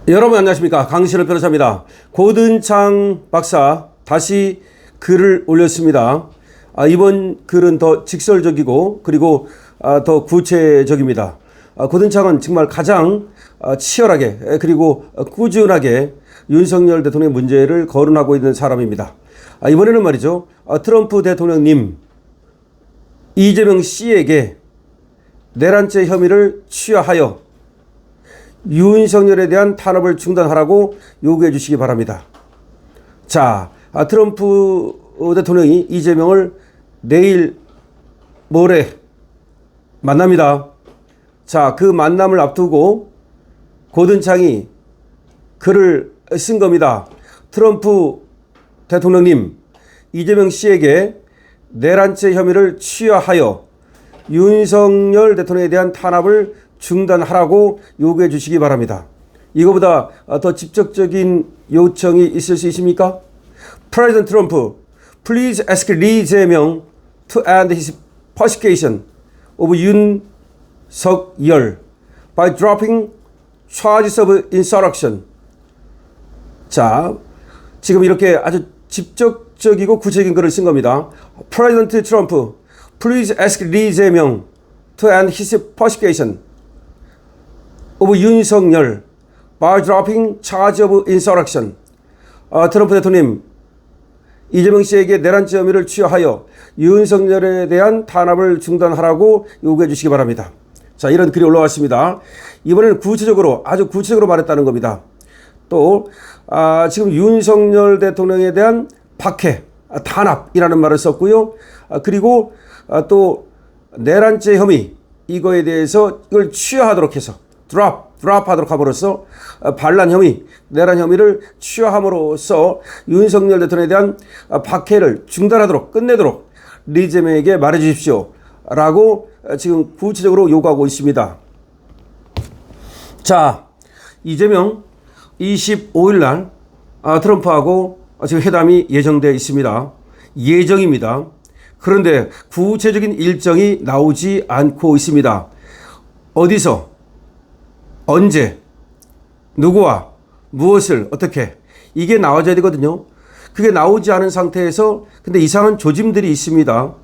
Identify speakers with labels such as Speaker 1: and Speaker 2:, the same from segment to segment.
Speaker 1: 여러분 안녕하십니까, 강신호 변호사입니다. 고든창 박사 다시 글을 올렸습니다. 이번 글은 더 직설적이고 그리고 더 구체적입니다. 고든창은 정말 가장 치열하게 그리고 꾸준하게 윤석열 대통령의 문제를 거론하고 있는 사람입니다. 이번에는 말이죠, 트럼프 대통령님 이재명 씨에게 내란죄 혐의를 취하하여 윤석열에 대한 탄압을 중단하라고 요구해 주시기 바랍니다. 자, 트럼프 대통령이 이재명을 내일 모레 만납니다. 자, 그 만남을 앞두고 고든창이 글을 쓴 겁니다. 트럼프 대통령님, 이재명 씨에게 내란죄 혐의를 취하하여 윤석열 대통령에 대한 탄압을 중단하라고 요구해 주시기 바랍니다. 이거보다 더 직접적인 요청이 있을 수 있습니까? President Trump, please ask Lee Jae-myung to end his persecution of 윤석열 by dropping charges of insurrection. 자, 지금 이렇게 아주 직접적이고 구체적인 글을 쓴 겁니다. President Trump, please ask Lee Jae-myung to end his persecution of 윤석열 by dropping charge of insurrection. 트럼프 대통령, 이재명 씨에게 내란죄 혐의를 취하하여 윤석열에 대한 탄압을 중단하라고 요구해 주시기 바랍니다. 자, 이런 글이 올라왔습니다. 이번에는 구체적으로, 아주 구체적으로 말했다는 겁니다. 또 지금 윤석열 대통령에 대한 박해, 탄압이라는 말을 썼고요. 그리고 또 내란죄 혐의, 이거에 대해서 이걸 취하하도록 해서 드랍하도록 함으로써 반란 혐의, 내란 혐의를 취하함으로써 윤석열 대통령에 대한 박해를 중단하도록, 끝내도록 리 제명에게 말해 주십시오 라고 지금 구체적으로 요구하고 있습니다. 자, 이재명 25일 날 트럼프하고 지금 회담이 예정되어 있습니다. 예정입니다. 그런데 구체적인 일정이 나오지 않고 있습니다. 어디서, 언제, 누구와, 무엇을, 어떻게, 이게 나와줘야 되거든요. 그게 나오지 않은 상태에서 근데 이상한 조짐들이 있습니다.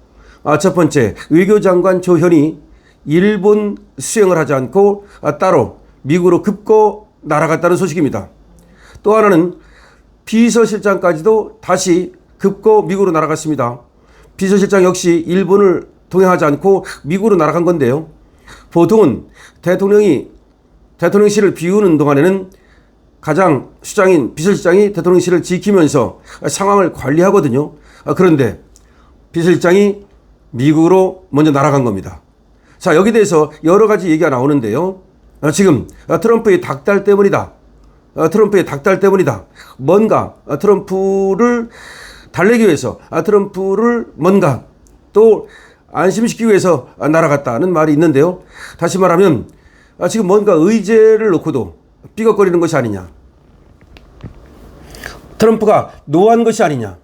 Speaker 1: 첫 번째, 외교장관 조현이 일본 수행을 하지 않고 따로 미국으로 급거 날아갔다는 소식입니다. 또 하나는 비서실장까지도 다시 급거 미국으로 날아갔습니다. 비서실장 역시 일본을 동행하지 않고 미국으로 날아간 건데요. 보통은 대통령실을 비우는 동안에는 가장 수장인 비서실장이 대통령실을 지키면서 상황을 관리하거든요. 그런데 비서실장이 미국으로 먼저 날아간 겁니다. 자, 여기에 대해서 여러 가지 얘기가 나오는데요. 지금 트럼프의 닥달 때문이다. 트럼프의 닥달 때문이다. 뭔가 트럼프를 달래기 위해서 트럼프를 뭔가 또 안심시키기 위해서 날아갔다는 말이 있는데요. 다시 말하면 지금 뭔가 의제를 놓고도 삐걱거리는 것이 아니냐. 트럼프가 노한 것이 아니냐.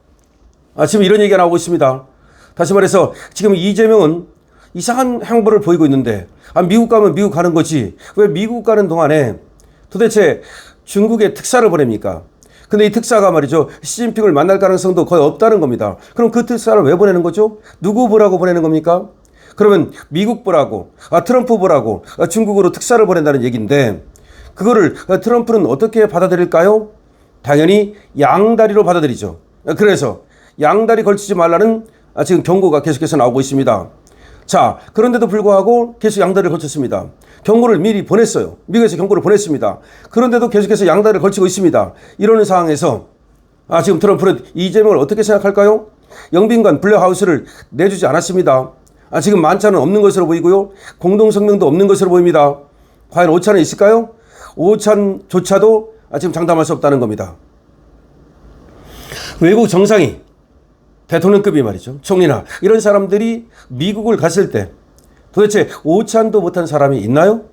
Speaker 1: 지금 이런 얘기가 나오고 있습니다. 다시 말해서 지금 이재명은 이상한 행보를 보이고 있는데 미국 가면 미국 가는 거지. 왜 미국 가는 동안에 도대체 중국에 특사를 보냅니까? 근데 이 특사가 말이죠, 시진핑을 만날 가능성도 거의 없다는 겁니다. 그럼 그 특사를 왜 보내는 거죠? 누구 보라고 보내는 겁니까? 그러면 미국 보라고, 트럼프 보라고 중국으로 특사를 보낸다는 얘기인데 그거를 트럼프는 어떻게 받아들일까요? 당연히 양다리로 받아들이죠. 그래서 양다리 걸치지 말라는 지금 경고가 계속해서 나오고 있습니다. 자, 그런데도 불구하고 계속 양다리를 걸쳤습니다. 경고를 미리 보냈어요. 미국에서 경고를 보냈습니다. 그런데도 계속해서 양다리를 걸치고 있습니다. 이러는 상황에서 지금 트럼프는 이재명을 어떻게 생각할까요? 영빈관 블랙하우스를 내주지 않았습니다. 지금 만찬은 없는 것으로 보이고요. 공동성명도 없는 것으로 보입니다. 과연 오찬은 있을까요? 오찬조차도 지금 장담할 수 없다는 겁니다. 외국 정상이, 대통령급이 말이죠, 총리나 이런 사람들이 미국을 갔을 때 도대체 오찬도 못한 사람이 있나요?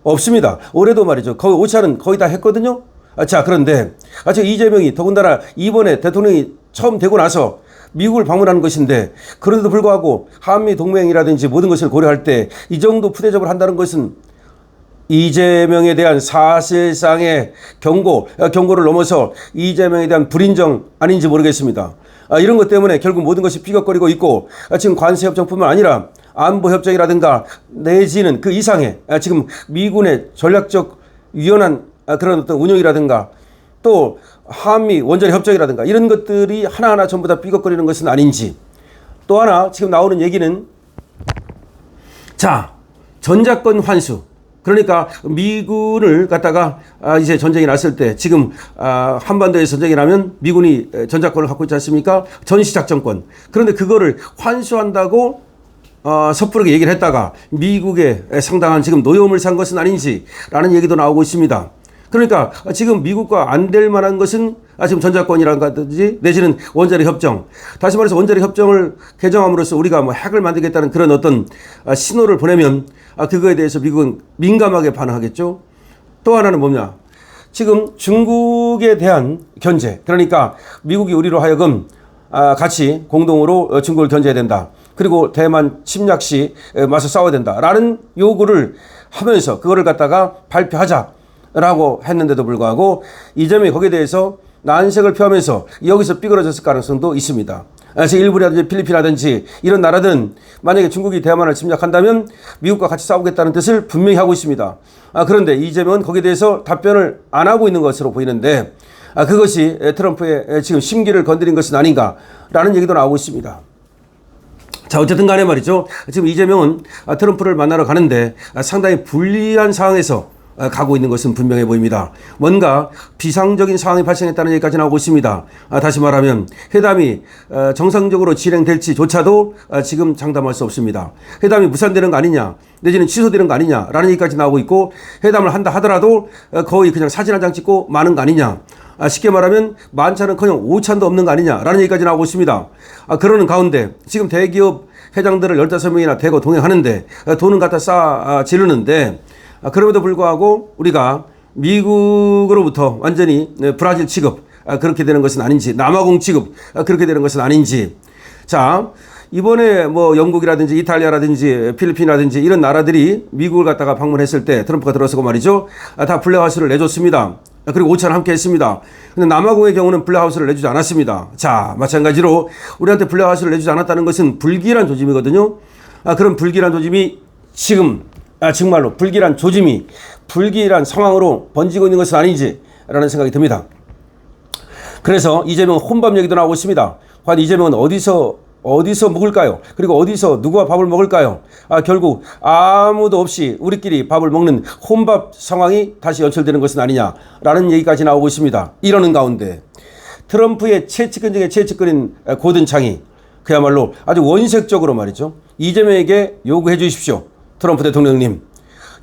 Speaker 1: 없습니다. 올해도 말이죠, 거의 오찬은 거의 다 했거든요. 자, 그런데 지금 이재명이 더군다나 이번에 대통령이 처음 되고 나서 미국을 방문하는 것인데 그런데도 불구하고 한미 동맹이라든지 모든 것을 고려할 때 이 정도 푸대접을 한다는 것은 이재명에 대한 사실상의 경고를 넘어서 이재명에 대한 불인정 아닌지 모르겠습니다. 이런 것 때문에 결국 모든 것이 삐걱거리고 있고, 지금 관세협정뿐만 아니라 안보협정이라든가 내지는 그 이상의 지금 미군의 전략적 유연한 그런 어떤 운영이라든가 또 한미 원자력 협정이라든가 이런 것들이 하나하나 전부 다 삐걱거리는 것은 아닌지. 또 하나 지금 나오는 얘기는, 자, 전작권 환수. 그러니까 미군을 갖다가 이제 전쟁이 났을 때, 지금 한반도에서 전쟁이 나면 미군이 전작권을 갖고 있지 않습니까? 전시작전권. 그런데 그거를 환수한다고 섣부르게 얘기를 했다가 미국에 상당한 지금 노여움을 산 것은 아닌지라는 얘기도 나오고 있습니다. 그러니까 지금 미국과 안 될 만한 것은 지금 전작권이라든지 내지는 원자력 협정. 다시 말해서 원자력 협정을 개정함으로써 우리가 뭐 핵을 만들겠다는 그런 어떤 신호를 보내면 그거에 대해서 미국은 민감하게 반응하겠죠. 또 하나는 뭐냐? 지금 중국에 대한 견제. 그러니까 미국이 우리로 하여금 같이 공동으로 중국을 견제해야 된다. 그리고 대만 침략 시 맞서 싸워야 된다라는 요구를 하면서 그거를 갖다가 발표하자라고 했는데도 불구하고 이재명이 거기에 대해서 난색을 표하면서 여기서 삐그러졌을 가능성도 있습니다. 일본이라든지 필리핀이라든지 이런 나라들은 만약에 중국이 대만을 침략한다면 미국과 같이 싸우겠다는 뜻을 분명히 하고 있습니다. 그런데 이재명은 거기에 대해서 답변을 안 하고 있는 것으로 보이는데 그것이 트럼프의 지금 심기를 건드린 것은 아닌가라는 얘기도 나오고 있습니다. 자, 어쨌든 간에 말이죠. 지금 이재명은 트럼프를 만나러 가는데 상당히 불리한 상황에서 가고 있는 것은 분명해 보입니다. 뭔가 비상적인 상황이 발생했다는 얘기까지 나오고 있습니다. 다시 말하면 회담이 정상적으로 진행될지조차도 지금 장담할 수 없습니다. 회담이 무산되는 거 아니냐 내지는 취소되는 거 아니냐라는 얘기까지 나오고 있고, 회담을 한다 하더라도 거의 그냥 사진 한 장 찍고 마는 거 아니냐, 쉽게 말하면 만찬은커녕 오찬도 없는 거 아니냐라는 얘기까지 나오고 있습니다. 그러는 가운데 지금 대기업 회장들을 15명이나 대거 동행하는데 돈은 갖다 쌓아 지르는데, 그럼에도 불구하고 우리가 미국으로부터 완전히 브라질 취급 그렇게 되는 것은 아닌지, 남아공 취급 그렇게 되는 것은 아닌지. 자, 이번에 뭐 영국이라든지 이탈리아라든지 필리핀이라든지 이런 나라들이 미국을 갖다가 방문했을 때 트럼프가 들어서고 말이죠, 다 블랙하우스를 내줬습니다. 그리고 오찬 함께 했습니다. 근데 남아공의 경우는 블랙하우스를 내주지 않았습니다. 자, 마찬가지로 우리한테 블랙하우스를 내주지 않았다는 것은 불길한 조짐이거든요. 그런 불길한 조짐이 지금 정말로 불길한 상황으로 번지고 있는 것은 아닌지라는 생각이 듭니다. 그래서 이재명 혼밥 얘기도 나오고 있습니다. 과연 이재명은 어디서 묵을까요? 그리고 어디서 누구와 밥을 먹을까요? 결국 아무도 없이 우리끼리 밥을 먹는 혼밥 상황이 다시 연출되는 것은 아니냐라는 얘기까지 나오고 있습니다. 이러는 가운데 트럼프의 최측근 중에 최측근인 고든 창이 그야말로 아주 원색적으로 말이죠, 이재명에게 요구해 주십시오. 트럼프 대통령님,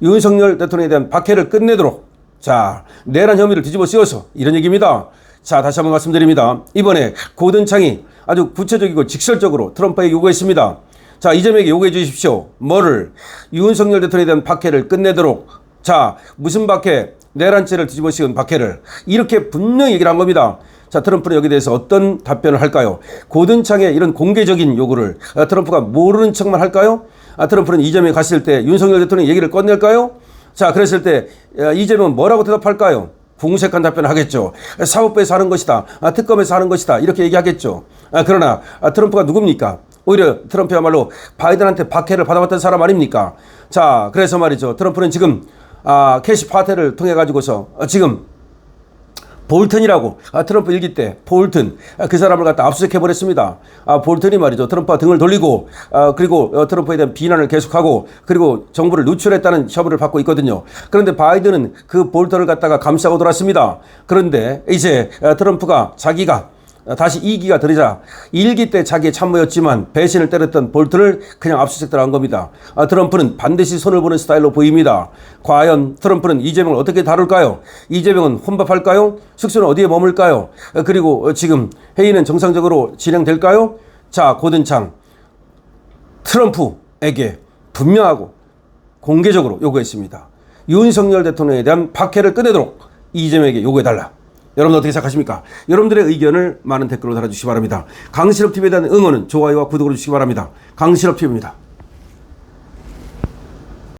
Speaker 1: 윤석열 대통령에 대한 박해를 끝내도록, 자, 내란 혐의를 뒤집어 씌워서, 이런 얘기입니다. 자, 다시 한번 말씀드립니다. 이번에 고든 창이 아주 구체적이고 직설적으로 트럼프에게 요구했습니다. 자, 이재명에게 요구해 주십시오. 뭐를? 윤석열 대통령에 대한 박해를 끝내도록. 자, 무슨 박해? 내란죄를 뒤집어 씌운 박해를. 이렇게 분명히 얘기를 한 겁니다. 자, 트럼프는 여기에 대해서 어떤 답변을 할까요? 고든 창의 이런 공개적인 요구를 트럼프가 모르는 척만 할까요? 트럼프는 이재명이 갔을 때 윤석열 대통령 얘기를 꺼낼까요? 자, 그랬을 때 이재명은 뭐라고 대답할까요? 궁색한 답변을 하겠죠. 사법부에서 하는 것이다. 특검에서 하는 것이다. 이렇게 얘기하겠죠. 그러나 트럼프가 누굽니까? 오히려 트럼프야말로 바이든한테 박해를 받아왔던 사람 아닙니까? 자, 그래서 말이죠. 트럼프는 지금 캐시 파테를 통해 가지고서 지금 볼튼이라고, 트럼프 일기 때 볼튼, 그 사람을 갖다 압수수색해버렸습니다. 볼튼이 말이죠, 트럼프와 등을 돌리고 그리고 트럼프에 대한 비난을 계속하고 그리고 정부를 누출했다는 처벌을 받고 있거든요. 그런데 바이든은 그 볼튼을 갖다가 감싸고 돌았습니다. 그런데 이제 트럼프가 자기가 다시 2기가 들이자 1기 때 자기의 참모였지만 배신을 때렸던 볼튼을 그냥 압수수색 들어간 겁니다. 트럼프는 반드시 손을 보는 스타일로 보입니다. 과연 트럼프는 이재명을 어떻게 다룰까요? 이재명은 혼밥할까요? 숙소는 어디에 머물까요? 그리고 지금 회의는 정상적으로 진행될까요? 자, 고든창 트럼프에게 분명하고 공개적으로 요구했습니다. 윤석열 대통령에 대한 박해를 끝내도록 이재명에게 요구해달라. 여러분 어떻게 생각하십니까? 여러분들의 의견을 많은 댓글로 달아주시기 바랍니다. 강실업TV에 대한 응원은 좋아요와 구독으로 주시기 바랍니다. 강실업TV입니다.